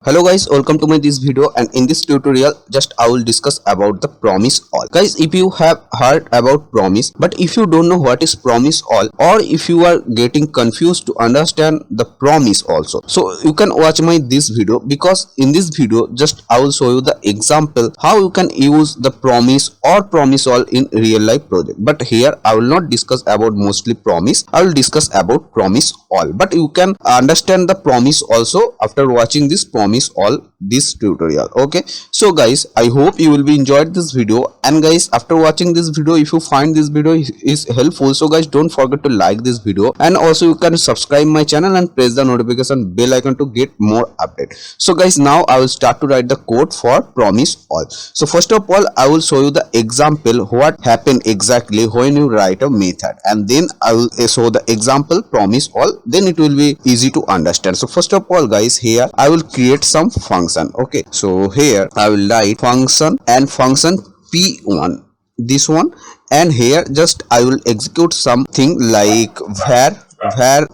Hello guys, welcome to my this video, and in this tutorial just I will discuss about the promise all. Guys, if you have heard about promise but if you don't know what is promise all, or if you are getting confused to understand the promise also, so you can watch my this video, because in this video just I will show you the example how you can use the promise or promise all in real life project. But here I will not discuss about mostly promise, I will discuss about promise all, but you can understand the promise also after watching this promise all this tutorial. Okay, so guys, I hope you will be enjoyed this video, and guys, after watching this video, if you find this video is helpful, so guys, don't forget to like this video, and also you can subscribe my channel and press the notification bell icon to get more update. So guys, now I will start to write the code for promise all. So first of all, I will show you the example what happened exactly when you write a method, and then I will show the example promise all, then it will be easy to understand. So first of all guys, here I will create some function. Okay, so here I will write function and function p1, this one, and here just I will execute something like var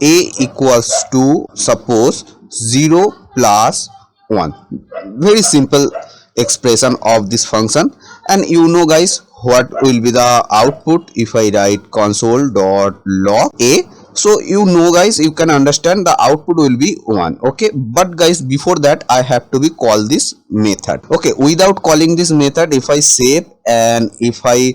a equals to suppose 0 plus 1. Very simple expression of this function, and you know guys what will be the output if I write console.log a. So you know guys, you can understand the output will be 1. Okay, but guys, before that I have to be call this method. Okay, without calling this method, if I save and if I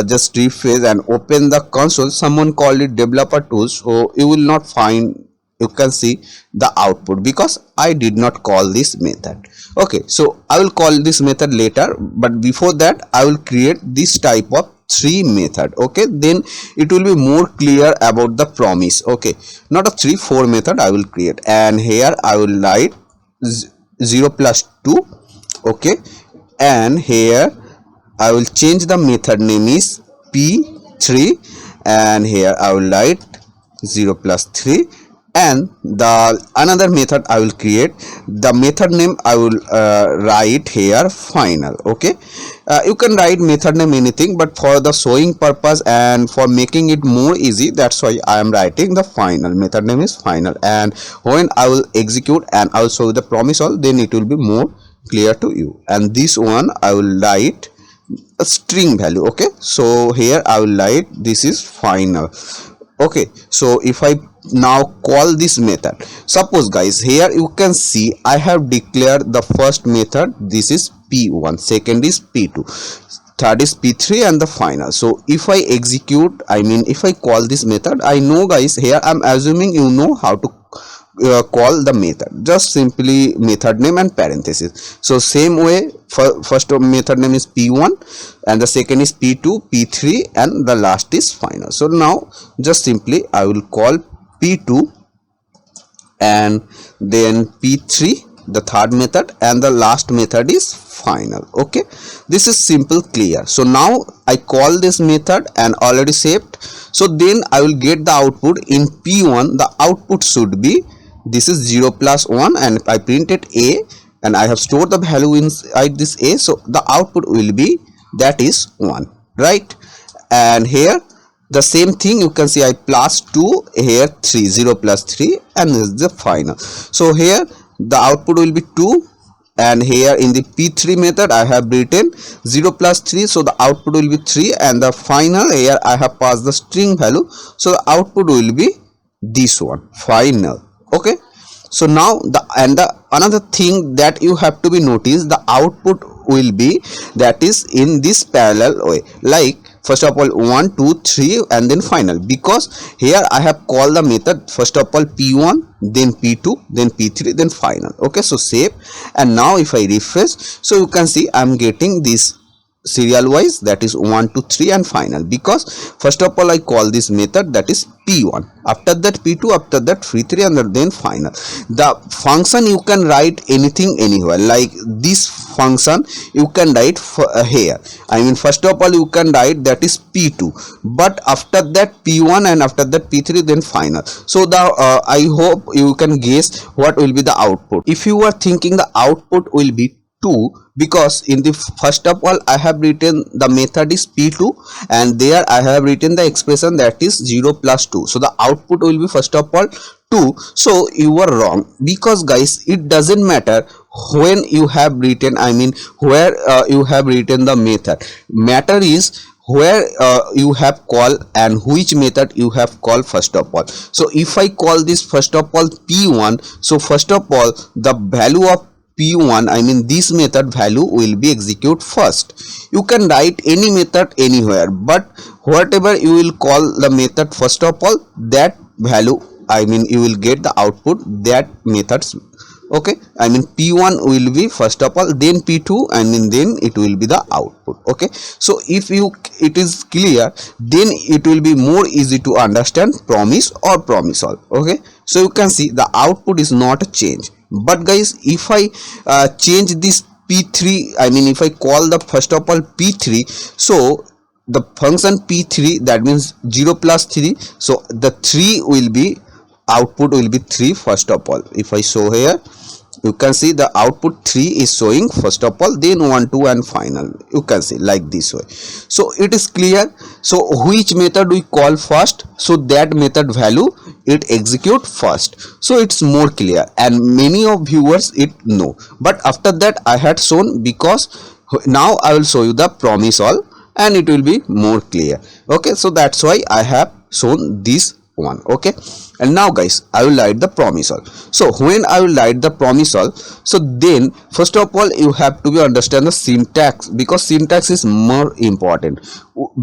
just refresh and open the console, someone called it developer tools, so you will not find, you can see the output, because I did not call this method. Okay, so I will call this method later, but before that I will create this type of 3 method. Okay, then it will be more clear about the promise. Okay, not a 3-4 method I will create, and here I will write 0 plus 2. okay, and here I will change the method name is p3, and here I will write 0 plus 3, and the another method I will create, the method name I will write here final. Okay, you can write method name anything, but for the showing purpose and for making it more easy, that's why I am writing the final. Method name is final, and when I will execute and I will show the promise all, then it will be more clear to you. And this one I will write a string value. Okay, so here I will write this is final. Okay, so if I now call this method, suppose guys, here you can see I have declared the first method, this is p1, second is p2, third is p3, and the final. So if I execute, I mean if I call this method, I know guys, here I'm assuming you know how to call the method, just simply method name and parenthesis. So same way, first method name is p1, and the second is p2, p3, and the last is final. So now just simply I will call p2 and then p3, the third method, and the last method is final. Okay, this is simple, clear. So now I call this method and already saved, so then I will get the output in p1. The output should be this is 0 plus 1, and I printed a, and I have stored the value inside this a, so the output will be that is 1, right? And here the same thing, you can see I plus 2, here 3, 0 plus 3, and this is the final. So here the output will be 2, and here in the p3 method I have written 0 plus 3, so the output will be 3, and the final, here I have passed the string value, so the output will be this one, final. Okay, so now another thing that you have to be noticed, the output will be that is in this parallel way, like first of all 1 2 3 and then final, because here I have called the method first of all p1, then p2, then p3, then final. Okay, so save, and now if I refresh, so you can see I'm getting this serial wise, that is 1 2 3 and final, because first of all I call this method that is p1, after that p2, after that p3, and then final. The function you can write anything anywhere, like this function you can write for, here, I mean first of all you can write that is p2, but after that p1, and after that p3, then final. So the I hope you can guess what will be the output. If you are thinking the output will be 2, because in the first of all I have written the method is p2, and there I have written the expression that is 0 plus 2, so the output will be first of all 2. So you are wrong, because guys, it doesn't matter when you have written, I mean where you have written the method. Matter is where you have called and which method you have called first of all. So if I call this first of all p1, so first of all the value of p1, I mean this method value will be execute first. You can write any method anywhere, but whatever you will call the method first of all, that value, I mean you will get the output that methods. Okay, I mean p1 will be first of all, then p2, and then it will be the output. Okay, so if you it is clear, then it will be more easy to understand promise or promise all. Okay, so you can see the output is not a change. But guys, if I change this p3, I mean if I call the first of all p3, so the function p3, that means 0 plus 3, so the 3 will be output will be 3 first of all. If I show here, you can see the output 3 is showing first of all, then 1 2 and final. You can see like this way. So it is clear. So which method we call first, so that method value it execute first. So it's more clear, and many of viewers it know, but after that I had shown, because now I will show you the promise all and it will be more clear. Okay, so that's why I have shown this one. Okay, and now guys, I will write the promise all. So when I will write the promise all, so then first of all you have to be understand the syntax, because syntax is more important.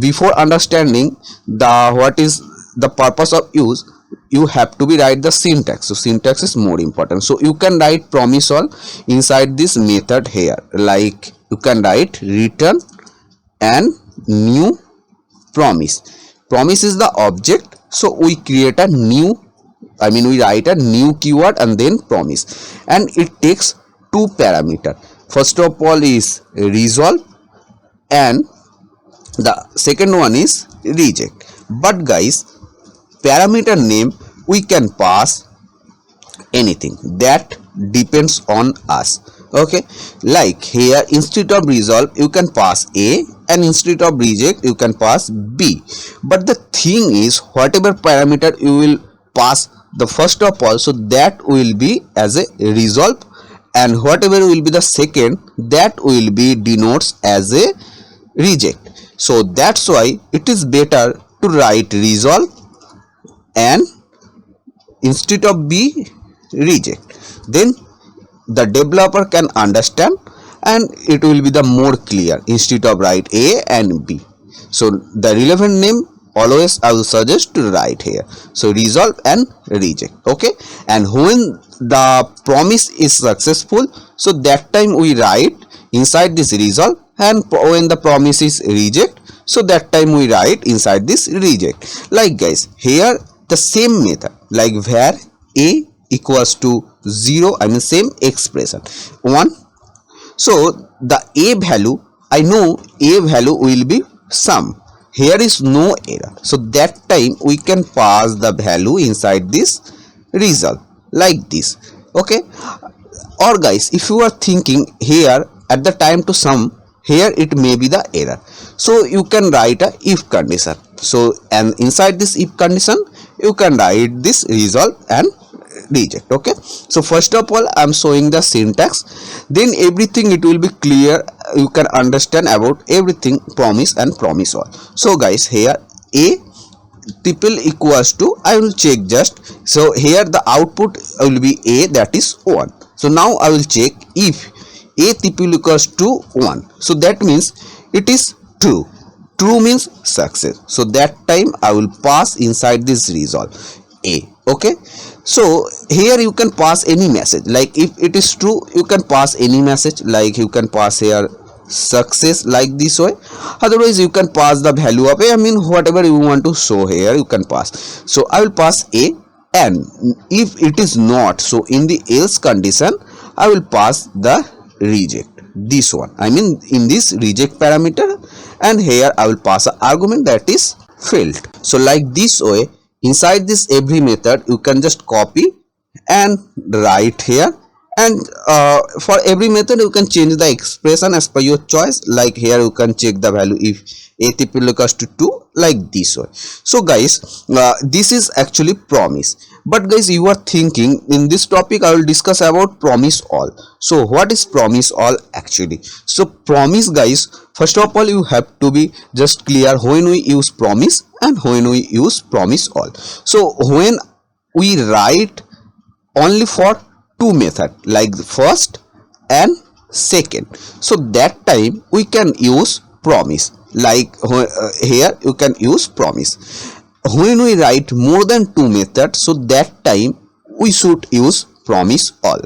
Before understanding the what is the purpose of use, you have to be write the syntax. So syntax is more important. So you can write promise all inside this method here, like you can write return and new promise. Promise is the object, so we create a new, I mean we write a new keyword and then promise, and it takes two parameter. First of all is resolve and the second one is reject. But guys, parameter name we can pass anything, that depends on us. Okay, like here instead of resolve you can pass A, and instead of reject you can pass B. But the thing is, whatever parameter you will pass the first of all, so that will be as a resolve, and whatever will be the second, that will be denotes as a reject. So that's why it is better to write resolve and instead of B reject, then the developer can understand and it will be the more clear instead of write A and B. So the relevant name always I will suggest to write here, so resolve and reject. Okay, and when the promise is successful, so that time we write inside this resolve, and when the promise is reject, so that time we write inside this reject. Like guys, here the same method, like where A equals to 0, I mean same expression 1. So the A value, I know A value will be sum. Here is no error, so that time we can pass the value inside this result like this. Okay, or guys, if you are thinking here at the time to sum, here it may be the error, so you can write a if condition. So and inside this if condition you can write this resolve and reject. Okay, so first of all I am showing the syntax, then everything it will be clear, you can understand about everything promise and promise all. So guys, here A triple equals to, I will check just, so here the output will be A, that is 1. So now I will check if A triple equals to 1, so that means it is true. True means success, so that time I will pass inside this resolve A. Okay, so here you can pass any message, like if it is true you can pass any message, like you can pass here success like this way. Otherwise you can pass the value of A, I mean whatever you want to show here you can pass. So I will pass A, and if it is not, so in the else condition I will pass the reject, this one, I mean in this reject parameter, and here I will pass an argument that is failed. So like this way, inside this every method you can just copy and write here and for every method you can change the expression as per your choice. Like here you can check the value if a triple equals to 2, like this way. So guys, this is actually promise. But guys, you are thinking in this topic I will discuss about promise all. So what is promise all actually? So promise, guys, first of all you have to be just clear when we use promise and when we use promise all. So when we write only for two method, like the first and second, so that time we can use promise. Like here you can use promise. When we write more than two methods, so that time we should use promise all.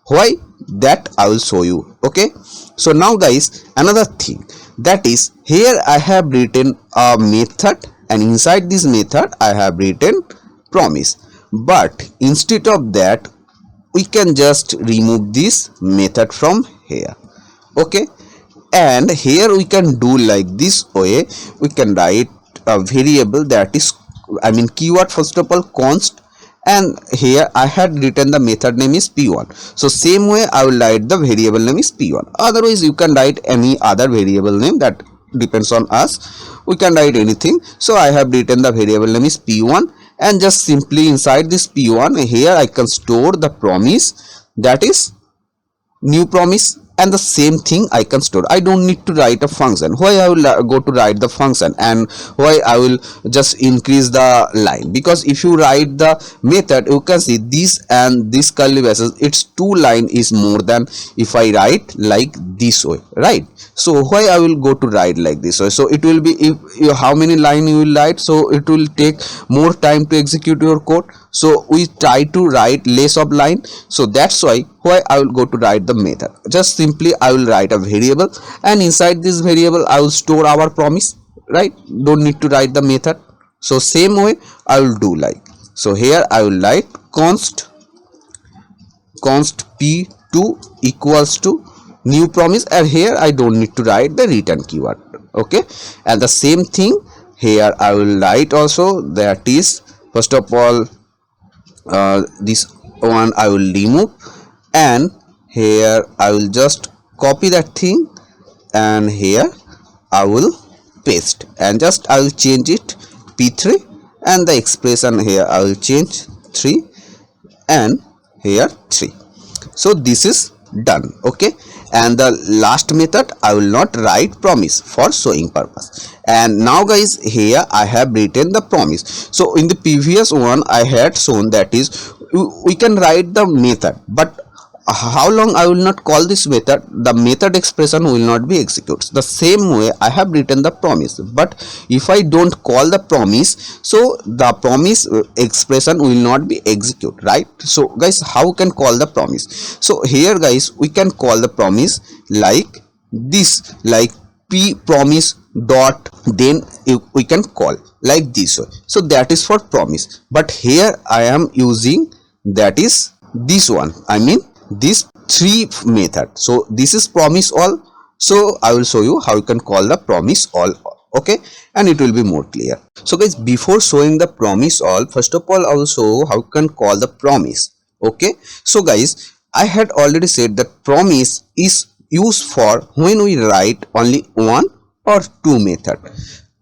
Why? That I will show you. Okay, so now guys, another thing, that is here I have written a method, and inside this method I have written promise. But instead of that, we can just remove this method from here. Okay, and here we can do like this way. We can write a variable, that is, I mean keyword, first of all const, and here I had written the method name is p1. So same way I will write the variable name is p1. Otherwise you can write any other variable name, that depends on us. We can write anything. So I have written the variable name is p1, and just simply inside this p1 here I can store the promise, that is new promise, and the same thing I can store. I don't need to write a function. Why I will go to write the function, and why I will just increase the line? Because if you write the method, you can see this and this curly braces, its two line is more than if I write like this way, right? So why I will go to write like this way? So it will be, if you, how many line you will write, so it will take more time to execute your code. So we try to write less of line. So that's why I will go to write the method. Just simply I will write a variable, and inside this variable I will store our promise, right? Don't need to write the method. So same way I will do like, so here I will write const p2 equals to new promise, and here I don't need to write the return keyword. Okay, and the same thing here I will write also, that is, first of all this one I will remove, and here I will just copy that thing, and here I will paste, and just I will change it p3, and the expression here I will change 3, and here 3. So this is done. Okay, and the last method I will not write promise for showing purpose. And now guys, here I have written the promise. So in the previous one I had shown, that is, we can write the method, but how long I will not call this method, the method expression will not be executed. The same way I have written the promise, but if I don't call the promise, so the promise expression will not be executed, right? So guys, how can call the promise? So here guys, we can call the promise like this, like p promise dot, then we can call like this way. So that is for promise, but here I am using, that is this one, I mean this 3 method. So this is promise all. So I will show you how you can call the promise all. Okay, and it will be more clear. So guys, before showing the promise all, first of all I will show how you can call the promise. Okay, so guys, I had already said that promise is used for when we write only one or two method,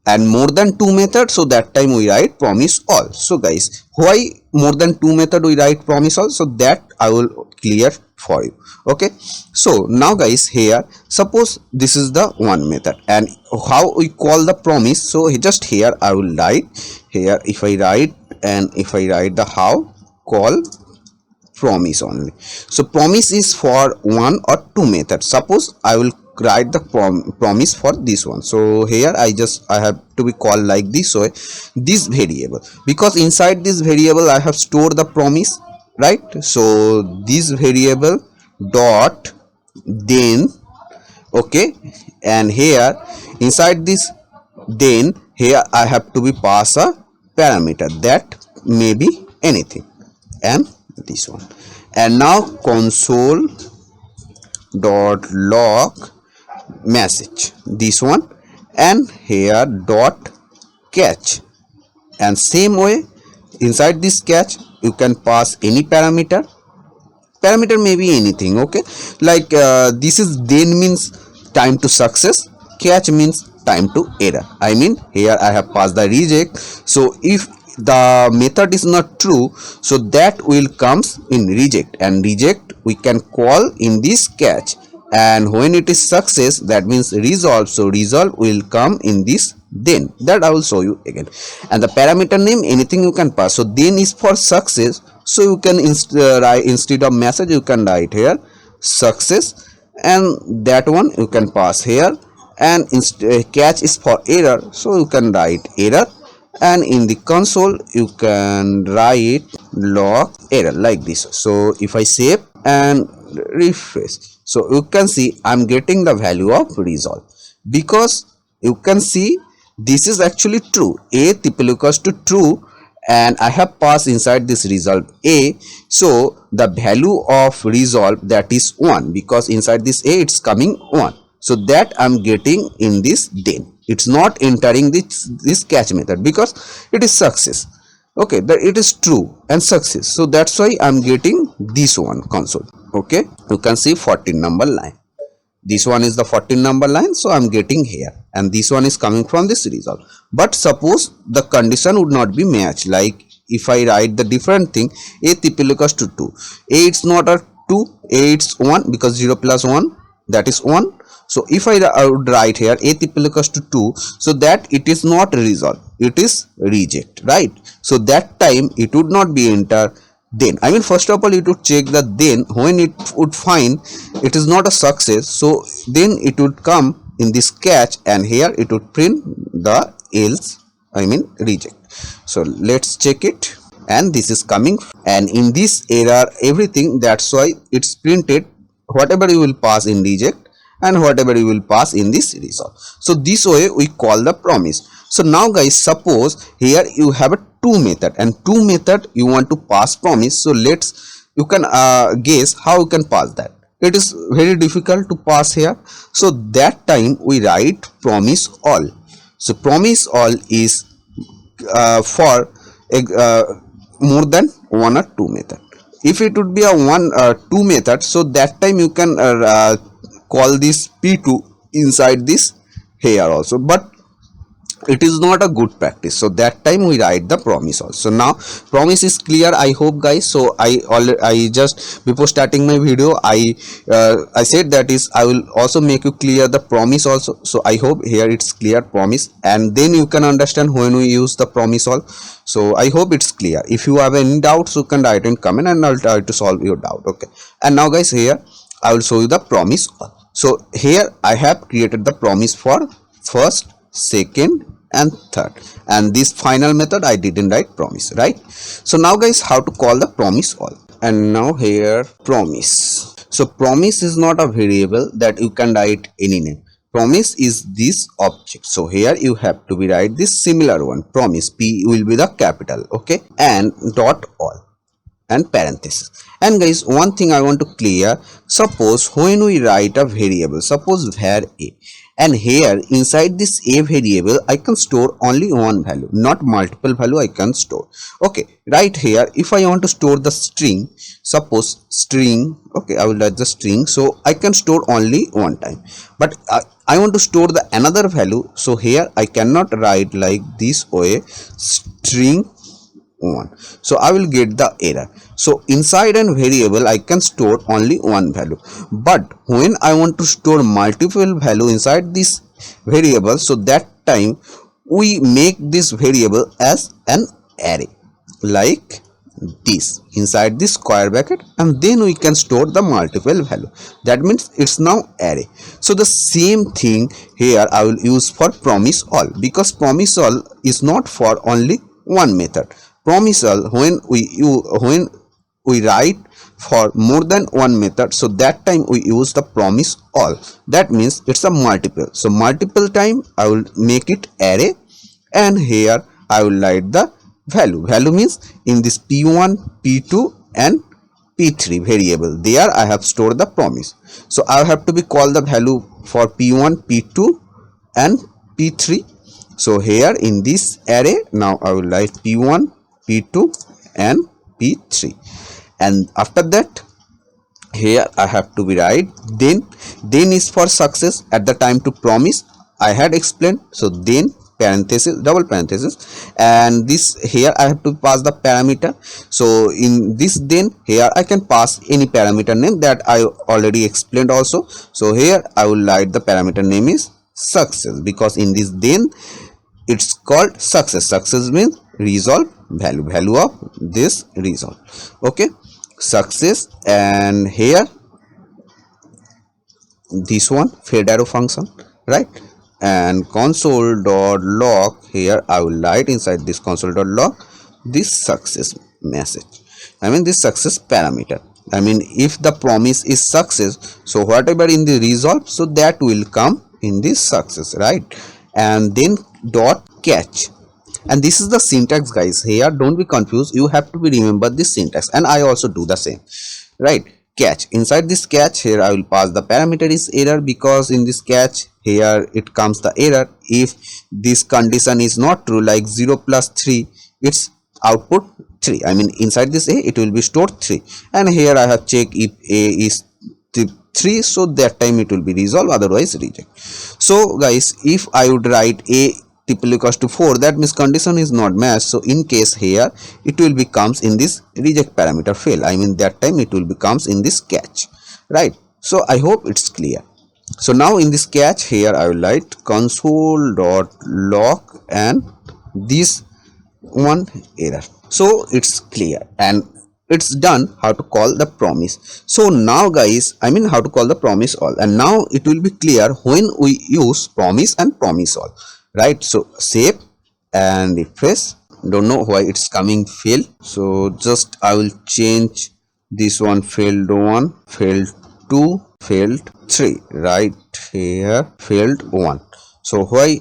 and more than two methods, so that time we write promise all. So guys, why more than two method we write promise all? So that I will clear for you. Okay, so now guys, here suppose this is the one method, and how we call the promise? So just here I will write, here if I write, and if I write the how call promise only. So promise is for one or two methods. Suppose I will write the promise for this one. So here I have to be called like this way, this variable, because inside this variable I have stored the promise, right? So this variable dot then, okay, and here inside this then, here I have to be pass a parameter, that may be anything, and this one. And now console dot log message, this one, and here dot catch, and same way inside this catch you can pass any parameter, Parameter may be anything, okay, like this is then means time to success, catch means time to error. I mean here I have passed the reject, so if the method is not true, so that will comes in reject, and reject we can call in this catch, and when it is success that means resolve, so resolve will come in this then, that I will show you again. And the parameter name anything you can pass, so then is for success, so you can write instead of message you can write here success, and that one you can pass here, and catch is for error, so you can write error, and in the console you can write log error like this. So if I save and refresh, so you can see I'm getting the value of resolve, because you can see this is actually true, a triple equals to true, and I have passed inside this resolve a, so the value of resolve that is 1, because inside this a it's coming 1, so that I'm getting in this then, it's not entering this catch method because it is success, okay, that it is true and success, so that's why I'm getting this one console. Okay, you can see 14 number line, this one is the 14 number line, so I'm getting here, and this one is coming from this resolve. But suppose the condition would not be matched, like if I write the different thing, a triple equals to 2, a it's not a 2, a it's 1, because 0 plus 1 that is 1. So if I would write here a triple equals to 2, so that it is not resolve, it is reject, right? So that time it would not be enter then. I mean first of all it would check the then, when it would find it is not a success, so then it would come in this catch, and here it would print the else, I mean reject. So let's check it, and this is coming, and in this error everything, that's why it's printed whatever you will pass in reject and whatever you will pass in this resolve. So this way we call the promise. So now guys, suppose here you have a 2 method, and 2 method you want to pass promise, so you can guess how you can pass that. It is very difficult to pass here, so that time we write promise all. So promise all is for more than 1 or 2 method. If it would be a 2 method, so that time you can call this p2 inside this here also, but it is not a good practice, so that time we write the promise also. Now promise is clear, I hope guys. So I just before starting my video I said that is I will also make you clear the promise also, so I hope here it's clear promise, and then you can understand when we use the promise all. So I hope it's clear. If you have any doubts you can write in comment, and I'll try to solve your doubt. Okay, and now guys, here I will show you the promise all. So here I have created the promise for first, second and third, and this final method I didn't write promise, right? So now guys, how to call the promise all, and now here promise. So promise is not a variable that you can write any name. Promise is this object, so here you have to be write this similar one, promise, p will be the capital, okay, and dot all and parenthesis. And guys, one thing I want to clear, suppose when we write a variable, suppose var a, and here inside this a variable I can store only one value, not multiple value I can store. Okay, right here if I want to store the string, suppose string, okay, I will write the string, so I can store only one time, but I want to store the another value, so here I cannot write like this way string 1, so I will get the error. So inside an variable I can store only one value, but when I want to store multiple value inside this variable, so that time we make this variable as an array like this inside this square bracket, and then we can store the multiple value, that means it's now array. So the same thing here I will use for promise all, because promise all is not for only one method. Promise all when we write for more than one method, so that time we use the promise all, that means it's a multiple, so multiple time I will make it array, and here I will write the value. Value means in this p1, p2 and p3 variable, there I have stored the promise, so I have to be called the value for p1, p2 and p3. So here in this array now I will write p1, p2 and p3, and after that here I have to be write then is for success at the time to promise I had explained. So then parenthesis double parenthesis, and this here I have to pass the parameter. So in this then here I can pass any parameter name that I already explained also. So here I will write the parameter name is success, because in this then it's called success. Success means resolve, value of this resolve. Okay, success. And here this one fade arrow function, right? And console dot log, here I will write inside this console dot log this success message, I mean this success parameter. I mean if the promise is success, so whatever in the resolve, so that will come in this success, right? And then dot catch, and this is the syntax guys. Here don't be confused, you have to be remember this syntax, and I also do the same, right? Catch, inside this catch here I will pass the parameter is error, because in this catch here it comes the error if this condition is not true, like 0 plus 3 it's output 3. I mean inside this a it will be stored 3, and here I have checked if a is 3, so that time it will be resolved, otherwise reject. So guys, if I would write a triple equals to 4, that means condition is not matched. So in case here it will becomes in this reject parameter fail, I mean that time it will becomes in this catch, right? So I hope it's clear. So now in this catch here I will write console dot log and this one error. So it's clear and it's done how to call the promise. So now guys, I mean how to call the promise all, and now it will be clear when we use promise and promise all, right? So save and refresh. Don't know why it's coming fail, so just I will change this one, failed 1, failed 2, failed 3, right here failed 1. So why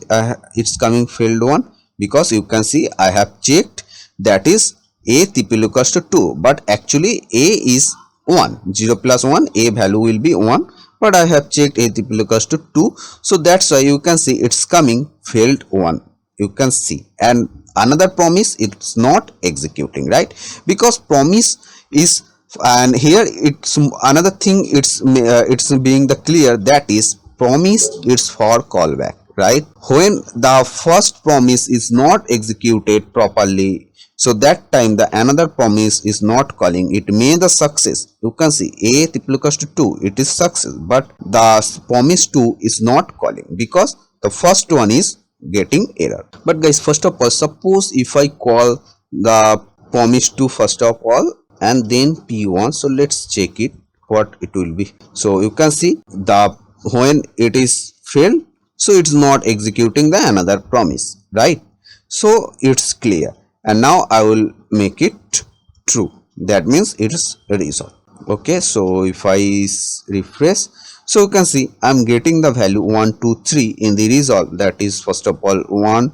it's coming failed 1? Because you can see I have checked that is a triple equals to 2, but actually a is 1, 0 plus 1, a value will be 1, but I have checked a triple equals to 2, so that's why you can see it's coming failed 1, you can see. And another promise it's not executing, right? Because promise is, and here it's another thing, it's being the clear, that is promise it's for callback, right? When the first promise is not executed properly, so that time the another promise is not calling, it may the success. You can see a triple equals to 2, it is success, but the promise 2 is not calling because the first one is getting error. But guys, first of all, suppose if I call the promise 2 first of all and then p1, so let's check it what it will be. So you can see the when it is failed, so it's not executing the another promise, right? So it's clear. And now I will make it true, that means it's resolved. Okay, so if I refresh, so you can see I'm getting the value 1 2 3 in the resolve, that is first of all 1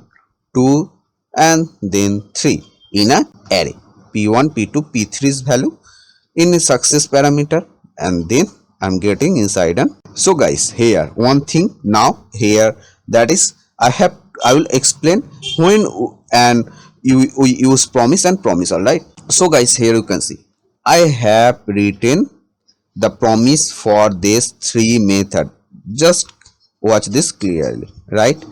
2 and then 3 in a array, p1 p2 p3's value in a success parameter, and then I'm getting inside. And so guys, here one thing now here, that is I will explain when and we use promise and promise all, right? So guys, here you can see I have written the promise for this 3 method. Just watch this clearly, right?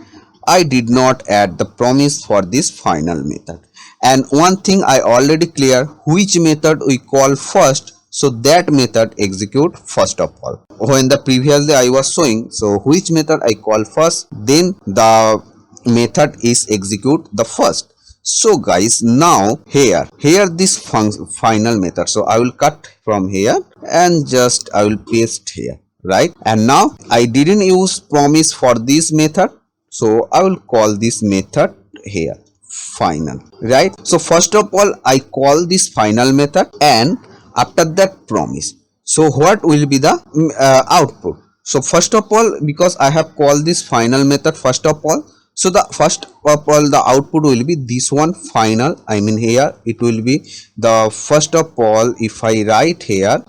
I did not add the promise for this final method. And one thing I already clear, which method we call first, so that method execute first of all. When the previously I was showing, so which method I call first, then the method is execute the first. So guys, now here this final method, so I will cut from here and just I will paste here, right? And now I didn't use promise for this method, so I will call this method here final, right? So first of all I call this final method and after that promise. So what will be the output? So first of all, because I have called this final method first of all, so the first of all the output will be this one final, I mean here it will be the first of all, if I write here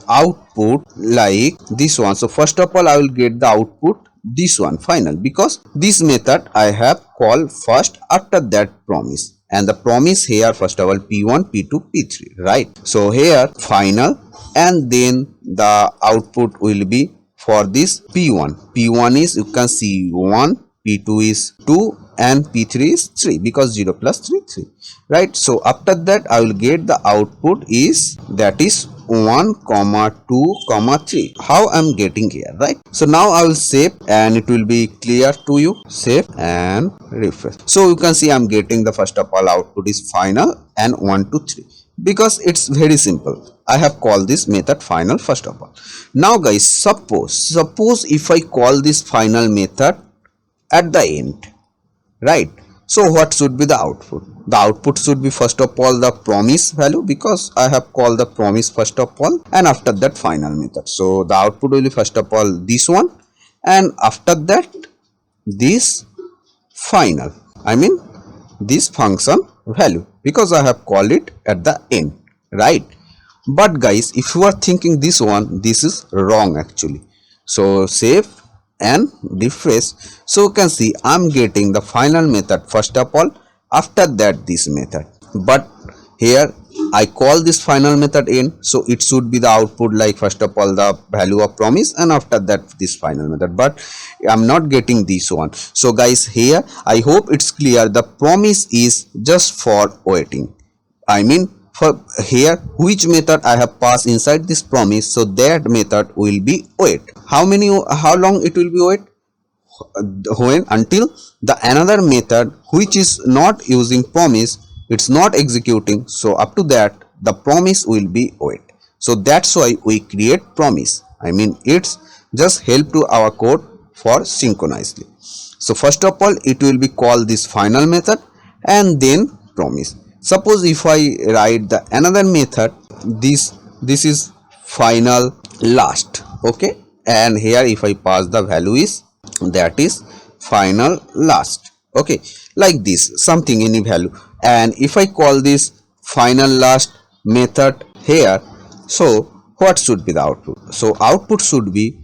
output like this one, so first of all I will get the output this one final, because this method I have called first after that promise, and the promise here first of all P1, P2, P3, right? So here final, and then the output will be for this P1. P1 is, you can see 1, P2 is 2, and P3 is 3 because 0 plus 3, 3, right? So after that I will get the output is, that is 1, 2, 3. How I'm getting here, right? So now I will save and it will be clear to you. Save and refresh. So you can see I'm getting the first of all output is final and 1, 2, 3, because it's very simple. I have called this method final first of all. Now guys, suppose if I call this final method at the end, right? So what should be the output? The output should be first of all the promise value, because I have called the promise first of all, and after that final method. So the output will be first of all this one, and after that this final, I mean this function value, because I have called it at the end, right? But guys, if you are thinking this one, this is wrong actually. So save and refresh. So you can see I'm getting the final method first of all, after that this method. But here I call this final method in, so it should be the output like first of all the value of promise, and after that this final method. But I'm not getting this one. So guys, here I hope it's clear. The promise is just for waiting. I mean, for here which method I have passed inside this promise, so that method will be wait. How long it will be wait? When until the another method which is not using promise, it's not executing, so up to that the promise will be wait. So that's why we create promise. I mean, it's just help to our code for synchronously. So first of all it will be called this final method and then promise. Suppose if I write the another method, this is final last, okay, and here if I pass the value is, that is final last, okay, like this, something any value. And if I call this final last method here, so what should be the output? So output should be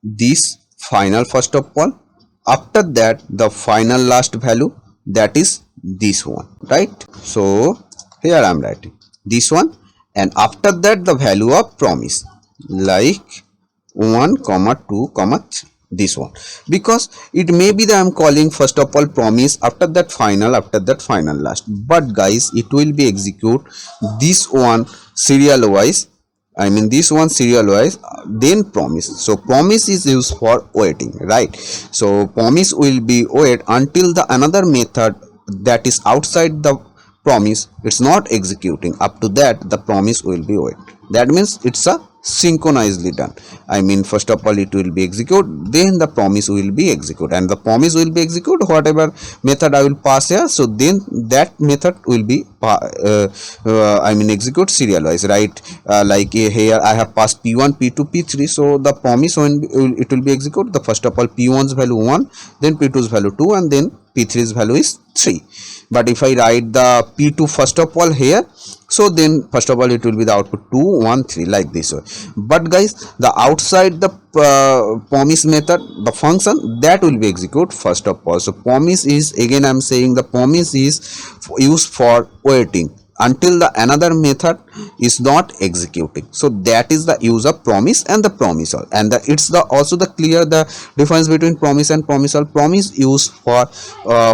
this final first of all, after that the final last value, that is this one, right? So here I am writing this one, and after that the value of promise like 1, 2, 3, this one, because it may be that I am calling first of all promise, after that final last. But guys, it will be execute this one serial wise, I mean this one serial wise, then promise. So promise is used for waiting, right? So promise will be wait until the another method that is outside the promise, it's not executing. Up to that the promise will be wait. That means it's a synchronously done. I mean, first of all it will be execute, then the promise will be execute, and the promise will be execute whatever method I will pass here. So then that method will be I mean execute serial wise, right? Like here I have passed P1, P2, P3. So the promise when it will be execute, the first of all P1's value 1, then P2's value 2, and then P3's value is 3. But if I write the P2 first of all here, so then first of all it will be the output 2, 1, 3, like this way. But guys, the outside the promise method, the function that will be execute first of all. So promise is, again I am saying, the promise is used for waiting until the another method is not executing. So that is the use of promise and the promise all. And it's the also the clear the difference between promise and promise all. Promise used for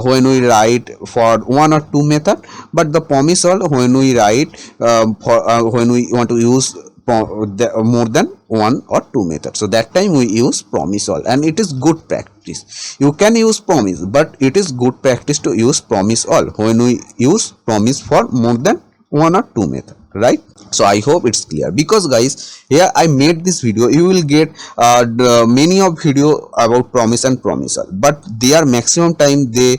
when we write for one or two method, but the promise all when we write for when we want to use more than one or two methods. So that time we use promise all, and it is good practice. You can use promise, but it is good practice to use promise all when we use promise for more than one or two method, right? So I hope it's clear, because guys, here I made this video. You will get many of video about promise and promise all, but their maximum time they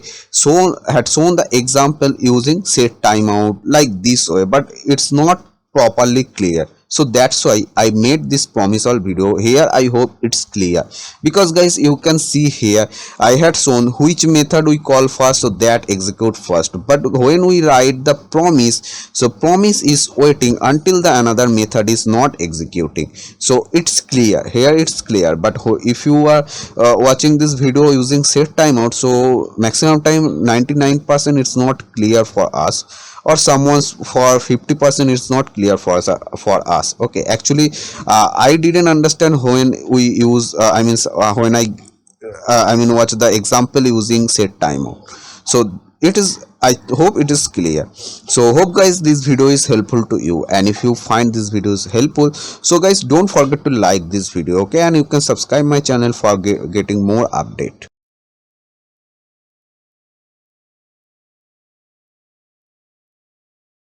had shown the example using set timeout like this way, but it's not properly clear. So that's why I made this promise all video here. I hope it's clear, because guys you can see here I had shown which method we call first, so that execute first. But when we write the promise, so promise is waiting until the another method is not executing. So it's clear here, it's clear. But if you are watching this video using set timeout, so maximum time 99% it's not clear for us, or someone's for 50% it's not clear for us. Okay, actually I didn't understand when we use when I mean watch the example using set timeout. So it is, I hope it is clear. So hope guys this video is helpful to you, and if you find this video is helpful, so guys don't forget to like this video, okay, and you can subscribe my channel for getting more update.